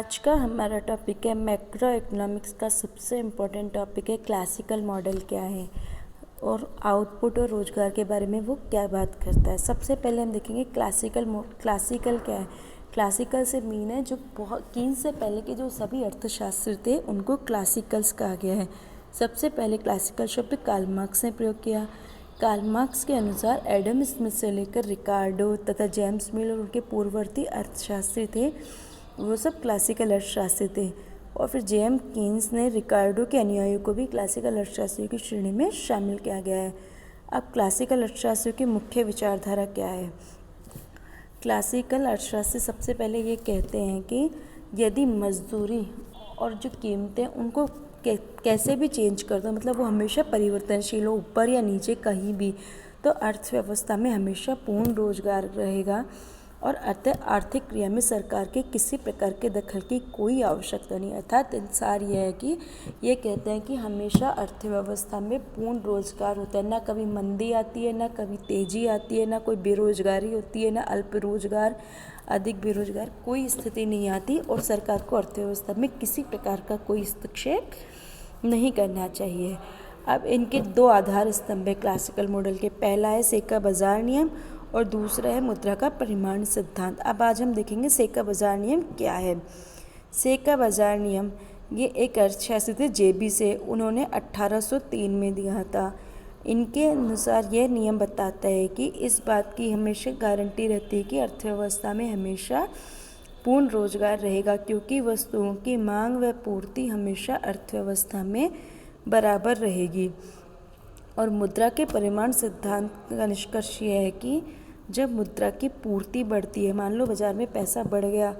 आज का हमारा टॉपिक है मैक्रो इकोनॉमिक्स का सबसे इम्पोर्टेंट टॉपिक है क्लासिकल मॉडल क्या है और आउटपुट और रोजगार के बारे में वो क्या बात करता है। सबसे पहले हम देखेंगे क्लासिकल क्या है। क्लासिकल से मीन है जो बहुत कीन से पहले के जो सभी अर्थशास्त्र थे उनको क्लासिकल्स कहा गया है। सबसे पहले क्लासिकल शब्द कार्ल मार्क्स ने प्रयोग किया। कार्ल मार्क्स के अनुसार एडम स्मिथ से लेकर रिकार्डो तथा जेम्स मिल और उनके पूर्ववर्ती अर्थशास्त्री थे, वो सब क्लासिकल अर्थशास्त्री थे। और फिर जेएम कीन्स ने रिकार्डो के अनुयायियों को भी क्लासिकल अर्थशास्त्रियों की श्रेणी में शामिल किया गया है। अब क्लासिकल अर्थशास्त्रियों की मुख्य विचारधारा क्या है। क्लासिकल अर्थशास्त्री सबसे पहले ये कहते हैं कि यदि मजदूरी और जो कीमतें उनको कैसे भी चेंज कर दो, मतलब वो हमेशा परिवर्तनशील हो, ऊपर या नीचे कहीं भी, तो अर्थव्यवस्था में हमेशा पूर्ण रोजगार रहेगा और आर्थिक क्रिया में सरकार के किसी प्रकार के दखल की कोई आवश्यकता नहीं। अर्थात इंसार यह है कि ये कहते हैं कि हमेशा अर्थव्यवस्था में पूर्ण रोजगार होता है, ना कभी मंदी आती है, ना कभी तेजी आती है, ना कोई बेरोजगारी होती है, ना अल्प रोजगार, अधिक बेरोजगार, कोई स्थिति नहीं आती और सरकार को अर्थव्यवस्था में किसी प्रकार का कोई हस्तक्षेप नहीं करना चाहिए। अब इनके दो आधार स्तंभ है क्लासिकल मॉडल के। पहला है सेका बाजार नियम और दूसरा है मुद्रा का परिमाण सिद्धांत। अब आज हम देखेंगे सेका बाजार नियम क्या है। सेका बाजार नियम ये एक अर्थशास्त्री थे जेबी से, उन्होंने 1803 में दिया था। इनके अनुसार यह नियम बताता है कि इस बात की हमेशा गारंटी रहती है कि अर्थव्यवस्था में हमेशा पूर्ण रोजगार रहेगा, क्योंकि वस्तुओं की मांग व पूर्ति हमेशा अर्थव्यवस्था में बराबर रहेगी। और मुद्रा के परिमाण सिद्धांत का निष्कर्ष यह है कि जब मुद्रा की पूर्ति बढ़ती है, मान लो बाज़ार में पैसा बढ़ गया,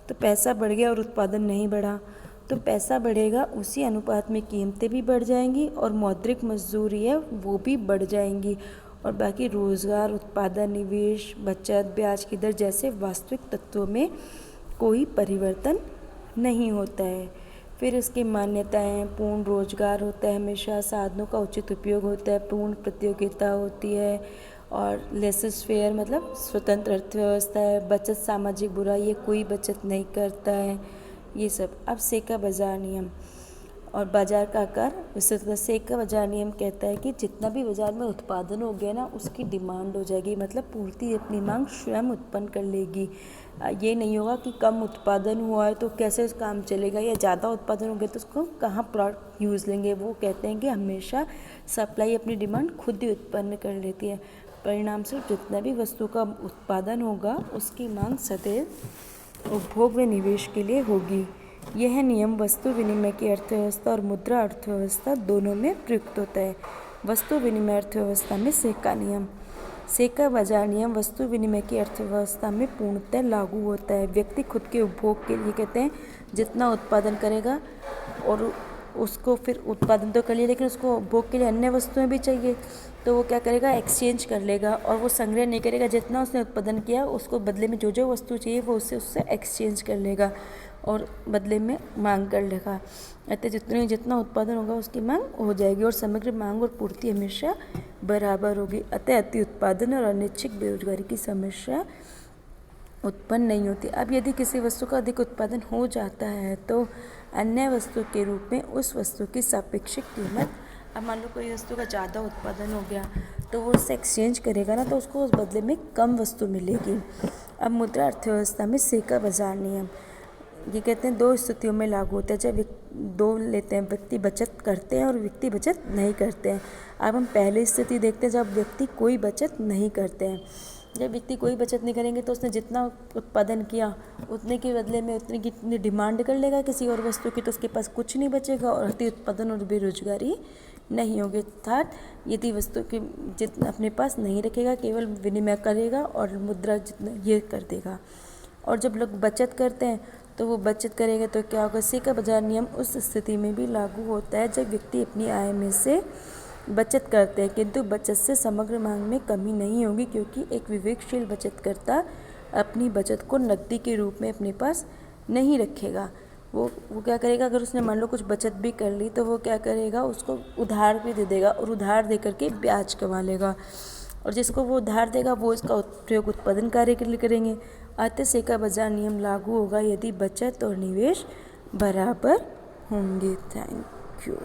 तो पैसा बढ़ गया और उत्पादन नहीं बढ़ा, तो पैसा बढ़ेगा, उसी अनुपात में कीमतें भी बढ़ जाएंगी और मौद्रिक मजदूरी है वो भी बढ़ जाएंगी और बाकी रोज़गार, उत्पादन, निवेश, बचत, ब्याज की दर जैसे वास्तविक तत्वों में कोई परिवर्तन नहीं होता है। फिर इसकी मान्यताएं, पूर्ण रोजगार होता है, हमेशा साधनों का उचित उपयोग होता है, पूर्ण प्रतियोगिता होती है और लेसेस फेयर मतलब स्वतंत्र अर्थव्यवस्था है, बचत सामाजिक बुराई है, कोई बचत नहीं करता है, ये सब। अब सेका बाजार नियम और बाजार का आकार विस्तृत। सेका बाजार नियम कहता है कि जितना भी बाजार में उत्पादन हो गया ना, उसकी डिमांड हो जाएगी, मतलब पूर्ति अपनी मांग स्वयं उत्पन्न कर लेगी। ये नहीं होगा कि कम उत्पादन हुआ है तो कैसे काम चलेगा, या ज़्यादा उत्पादन हो गया तो उसको कहाँ प्रोडक्ट यूज़ लेंगे। वो कहते हैं कि हमेशा सप्लाई अपनी डिमांड खुद ही उत्पन्न कर लेती है। परिणाम स्वरूप जितना भी वस्तु का उत्पादन होगा उसकी मांग सदैव उपभोग व निवेश के लिए होगी। यह नियम वस्तु विनिमय की अर्थव्यवस्था और मुद्रा अर्थव्यवस्था दोनों में प्रयुक्त होता है। वस्तु विनिमय अर्थव्यवस्था में सेका नियम। सेका बाजार नियम वस्तु विनिमय की अर्थव्यवस्था में पूर्णतः लागू होता है। व्यक्ति खुद के उपभोग के लिए कहते हैं जितना उत्पादन करेगा और उसको फिर उत्पादन तो कर लिया, लेकिन उसको उपभोग के लिए अन्य वस्तुएं भी चाहिए, तो वो क्या करेगा, एक्सचेंज कर लेगा और वो संग्रह नहीं करेगा। जितना उसने उत्पादन किया उसको बदले में जो जो वस्तु चाहिए वो उससे एक्सचेंज कर लेगा और बदले में मांग कर लेगा। अतः जितना उत्पादन होगा उसकी मांग हो जाएगी और समग्र मांग और पूर्ति हमेशा बराबर होगी। अतः अति उत्पादन और अनिच्छित बेरोजगारी की समस्या उत्पन्न नहीं होती। अब यदि किसी वस्तु का अधिक उत्पादन हो जाता है तो अन्य वस्तु के रूप में उस वस्तु की सापेक्षिक कीमत, अब मान लो कोई वस्तु का ज़्यादा उत्पादन हो गया तो वो उससे एक्सचेंज करेगा ना, तो उसको उस बदले में कम वस्तु मिलेगी। अब मुद्रा अर्थव्यवस्था में सेका बाजार नियम ये कहते हैं दो स्थितियों में लागू होता है। जब दो लेते हैं, व्यक्ति बचत करते हैं और व्यक्ति बचत नहीं करते हैं। अब हम पहली स्थिति देखते हैं जब व्यक्ति कोई बचत नहीं करते हैं। जब व्यक्ति कोई बचत नहीं करेंगे तो उसने जितना उत्पादन किया उतने के बदले में उतनी की डिमांड कर लेगा किसी और वस्तु की, तो उसके पास कुछ नहीं बचेगा और अति उत्पादन और बेरोजगारी नहीं होगी। अर्थात यदि वस्तु की जितना अपने पास नहीं रखेगा, केवल विनिमय करेगा और मुद्रा जितना ये कर देगा। और जब लोग बचत करते हैं तो वो बचत करेगा तो क्या होगा, सेका बाजार नियम उस स्थिति में भी लागू होता है जब व्यक्ति अपनी आय में से बचत करते हैं, किंतु बचत से समग्र मांग में कमी नहीं होगी, क्योंकि एक विवेकशील बचतकर्ता अपनी बचत को नकदी के रूप में अपने पास नहीं रखेगा। वो क्या करेगा, अगर उसने मान लो कुछ बचत भी कर ली तो वो क्या करेगा, उसको उधार भी दे देगा और उधार दे करके ब्याज कमा लेगा। और जिसको वो उधार देगा वो इसका प्रयोग उत्पादन कार्य के लिए करेंगे आते का बाजार नियम लागू होगा यदि बचत और निवेश बराबर होंगे। Thank you.